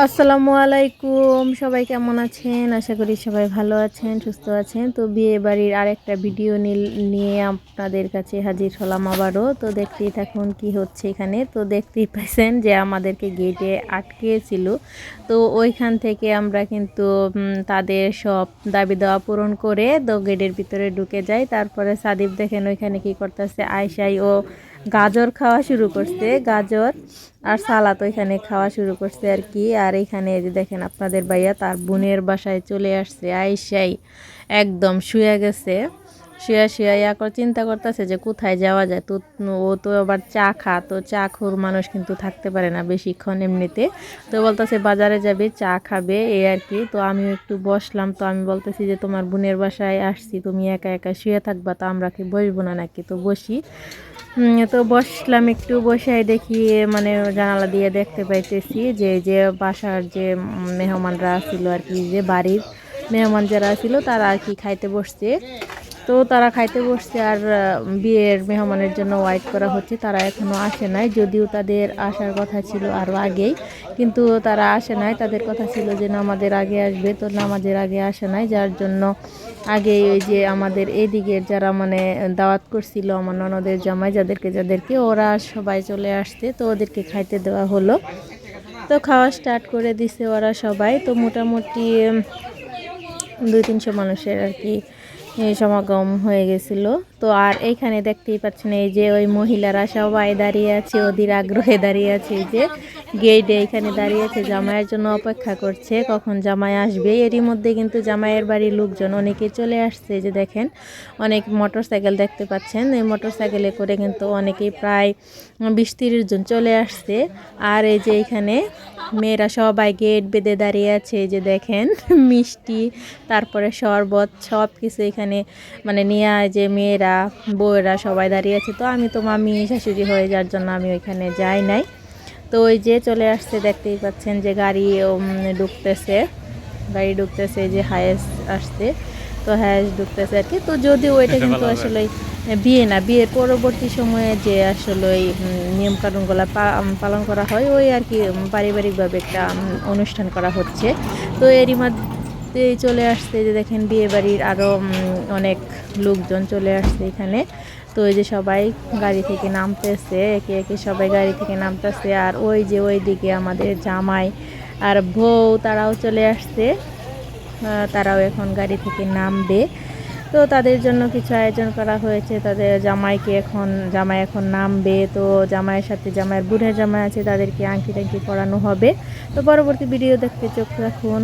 আসসালামু আলাইকুম, সবাই কেমন আছেন? আশা করি সবাই ভালো আছেন, সুস্থ আছেন। তো বিয়ে বাড়ির আরেকটা ভিডিও নিয়ে আপনাদের কাছে হাজির হলাম আবারও। তো দেখতেই থাকুন কি হচ্ছে এখানে। তো দেখতেই পাইছেন যে আমাদেরকে গেটে আটকেছিল। তো ওইখান থেকে আমরা কিন্তু তাদের সব দাবি দেওয়া পূরণ করে তো গেটের ভিতরে ঢুকে যাই। তারপরে সাদিব দেখেন ওইখানে কি করতেছে, আয়শাই ও গাজর খাওয়া শুরু করছে, গাজর আর সালাদ ওইখানে খাওয়া শুরু করছে আর কি। আর এখানে যে দেখেন আপনাদের ভাইয়া তার বোনের বাসায় চলে আসছে, আইসাই একদম শুয়ে গেছে। শুয়া চিন্তা করতেছে যে কোথায় যাওয়া যায়। তো ও তো আবার চা তো চা খোর মানুষ কিন্তু থাকতে পারে না বেশিক্ষণ এমনিতে। তো বলতেছে বাজারে যাবে, চা খাবে এই আর কি। তো আমিও একটু বসলাম। তো আমি বলতেছি যে তোমার বোনের বাসায় আসছি, তুমি একা একা শুয়ে থাকবা, তো আমরা কি বসবো না নাকি? তো বসি। তো বসলাম, একটু বসাই দেখি মানে জানালা দিয়ে দেখতে পাইতেছি যে যে বাসার যে মেহমানরা ছিল আর কি, যে বাড়ির মেহমান যারা ছিল তারা আর কি খাইতে বসছে। তো তারা খাইতে বসছে আর বিয়ের মেহমানের জন্য ওয়েট করা হচ্ছে। তারা এখনও আসে নাই, যদিও তাদের আসার কথা ছিল আরও আগেই, কিন্তু তারা আসে নাই। তাদের কথা ছিল যে নামাজের আগে আসবে, তো নামাজের আগে আসে নাই, যার জন্য আগে ওই যে আমাদের এদিকের যারা মানে দাওয়াত করছিল আমার ননদের জামাই, যাদেরকে ওরা সবাই চলে আসছে। তো ওদেরকে খাইতে দেওয়া হলো। তো খাওয়া স্টার্ট করে দিছে ওরা সবাই। তো মোটামুটি 200-300 মানুষের আর কি সমাগম হয়ে গেছিল। তো আর এইখানে দেখতেই পাচ্ছেন এই যে ওই মহিলারা সবাই দাঁড়িয়ে আছে, অধীর আগ্রহে দাঁড়িয়ে আছে, এই যে গেটে এইখানে দাঁড়িয়ে আছে, জামাইয়ের জন্য অপেক্ষা করছে কখন জামাই আসবে। এরই মধ্যে কিন্তু জামাইয়ের বাড়ির লোকজন অনেকে চলে আসছে। যে দেখেন অনেক মোটরসাইকেল দেখতে পাচ্ছেন, এই মোটরসাইকেলে করে কিন্তু অনেকেই প্রায় 20-30 জন চলে আসছে। আর এই যে এখানে মেয়েরা সবাই গেট বেঁধে দাঁড়িয়ে আছে, এই যে দেখেন মিষ্টি তারপরে শরবত সব কিছু এখানে মানে নিয়ে, যে মেয়েরা বউয়েরা সবাই দাঁড়িয়ে আছে। তো আমি তো মামি শাশুড়ি হয়ে যাওয়ার জন্য আমি ওইখানে যাই নাই। তো ওই যে চলে আসছে, দেখতেই পাচ্ছেন যে গাড়ি ঢুকতেছে, যে হায়েস আসছে, তো হায়েস ঢুকতেছে আর কি। তো যদিও ওইটা কিন্তু আসলে বিয়ে না, বিয়ের পরবর্তী সময়ে যে আসলে ওই নিয়মকানুনগুলো পালন করা হয় ওই আর কি, পারিবারিকভাবে একটা অনুষ্ঠান করা হচ্ছে। তো এরই মধ্যে চলে আসছে যে দেখেন বিয়ে বাড়ির আরও অনেক লোকজন চলে আসছে এখানে। তো ওই যে সবাই গাড়ি থেকে নামতেছে, একে একে সবাই গাড়ি থেকে নামতেছে। আর ওই যে ওই দিকে আমাদের জামাই আর বউ তারাও চলে আসছে, তারাও এখন গাড়ি থেকে নামবে। তো তাদের জন্য কিছু আয়োজন করা হয়েছে, তাদের জামাই এখন নামবে। তো জামাইয়ের সাথে জামাইয়ের বুড়ের জামাই আছে, তাদেরকে আংটি টাংটি পরানো হবে। তো পরবর্তী ভিডিও দেখতে চোখ রাখুন।